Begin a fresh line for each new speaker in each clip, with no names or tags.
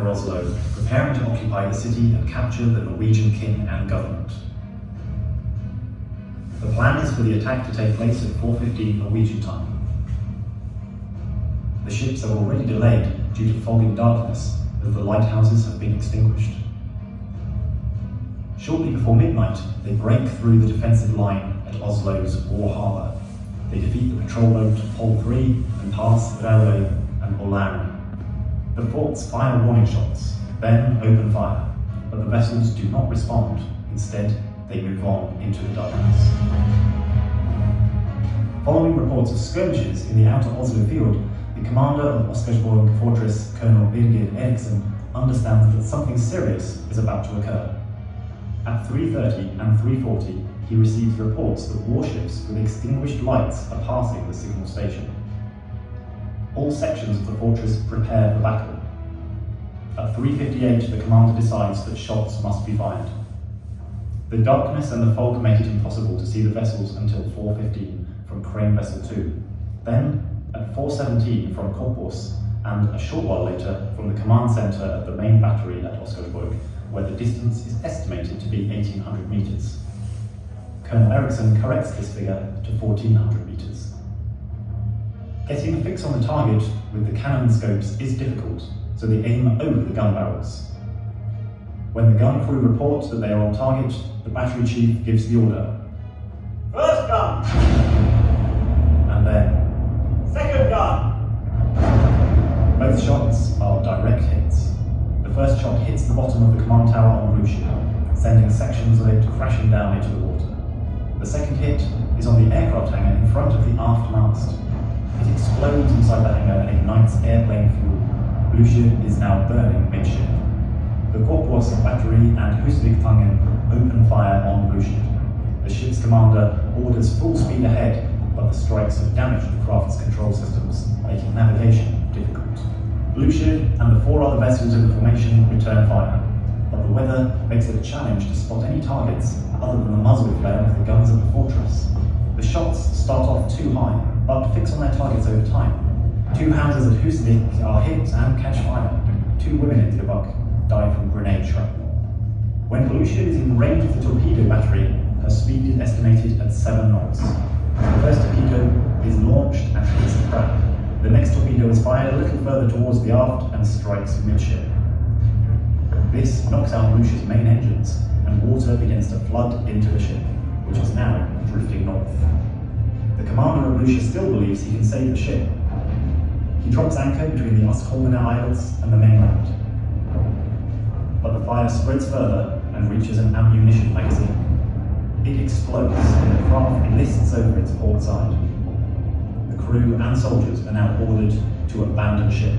over Oslo, preparing to occupy the city and capture the Norwegian king and government. The plan is for the attack to take place at 4:15 Norwegian time. The ships are already delayed due to fog and darkness, as the lighthouses have been extinguished. Shortly before midnight, they break through the defensive line at Oslo's War Harbour. They defeat the patrol boat Pol 3 and pass Rauøy and Ålaren. The forts fire warning shots, then open fire, but the vessels do not respond. Instead, they move on into the darkness. Following reports of skirmishes in the outer Oslo field, the commander of Oscarsborg Fortress, Colonel Birger Eriksen, understands that something serious is about to occur. At 3:30 and 3:40, he receives reports that warships with extinguished lights are passing the signal station. All sections of the fortress prepare for battle. At 3:58, the commander decides that shots must be fired. The darkness and the fog make it impossible to see the vessels until 4:15 from Crane Vessel 2. Then, at 4:17 from Koppås, and a short while later from the command centre at the main battery at Oscarsborg, where the distance is estimated to be 1,800 metres. Colonel Eriksen corrects this figure to 1,400 metres. Getting a fix on the target with the cannon scopes is difficult, so they aim over the gun barrels. When the gun crew report that they are on target, the battery chief gives the order. First gun! And then, second gun! Both shots are direct hits. The first shot hits the bottom of the command tower on Blue Ship, sending sections of it crashing down into the water. The second hit is on the aircraft hangar in front of the aft mast. It explodes inside the hangar and ignites airplane fuel. Blue Ship is now burning midship. The Koppås battery and Husviktangen open fire on Blue Ship. The ship's commander orders full speed ahead, but the strikes have damaged the craft's control systems, making navigation difficult. Blue Ship and the 4 other vessels in the formation return fire, but the weather makes it a challenge to spot any targets other than the muzzle flare of the guns of the fortress. The shots start off too high, but fix on their targets over time. 2 houses at Husvik are hit and catch fire. 2 women in Drobak die from grenade shrapnel. When Blue Ship is in range of the torpedo battery, her speed is estimated at 7 knots. The first torpedo is launched and hits the prow. The next torpedo is fired a little further towards the aft and strikes midship. This knocks out Blue Ship's main engines, and water begins to flood into the ship, which is now drifting north. The commander of Blue Ship still believes he can save the ship. He drops anchor between the Ostholmene Isles and the mainland. But the fire spreads further and reaches an ammunition magazine. It explodes and the craft lists over its port side. The crew and soldiers are now ordered to abandon ship.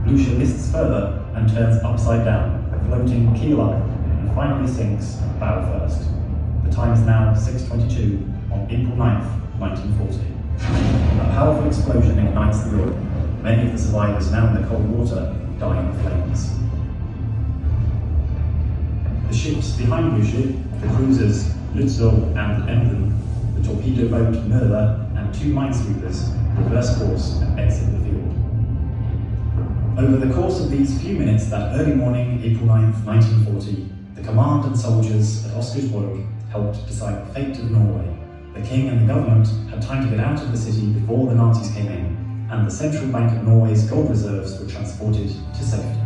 Blue Ship lists further and turns upside down, floating keel up, and finally sinks bow first. The time is now 6:22 on April 9th, 1940. A powerful explosion ignites the oil. Many of the survivors, now in the cold water, die in the flames. The ships behind Blue Ship, the cruisers Lutzow and Emden, the torpedo boat Møller, and 2 minesweepers, reverse course and exit the field. Over the course of these few minutes that early morning, April 9th, 1940, the command and soldiers at Oscarsborg helped decide the fate of Norway. The king and the government had time to get out of the city before the Nazis came in, and the Central Bank of Norway's gold reserves were transported to safety.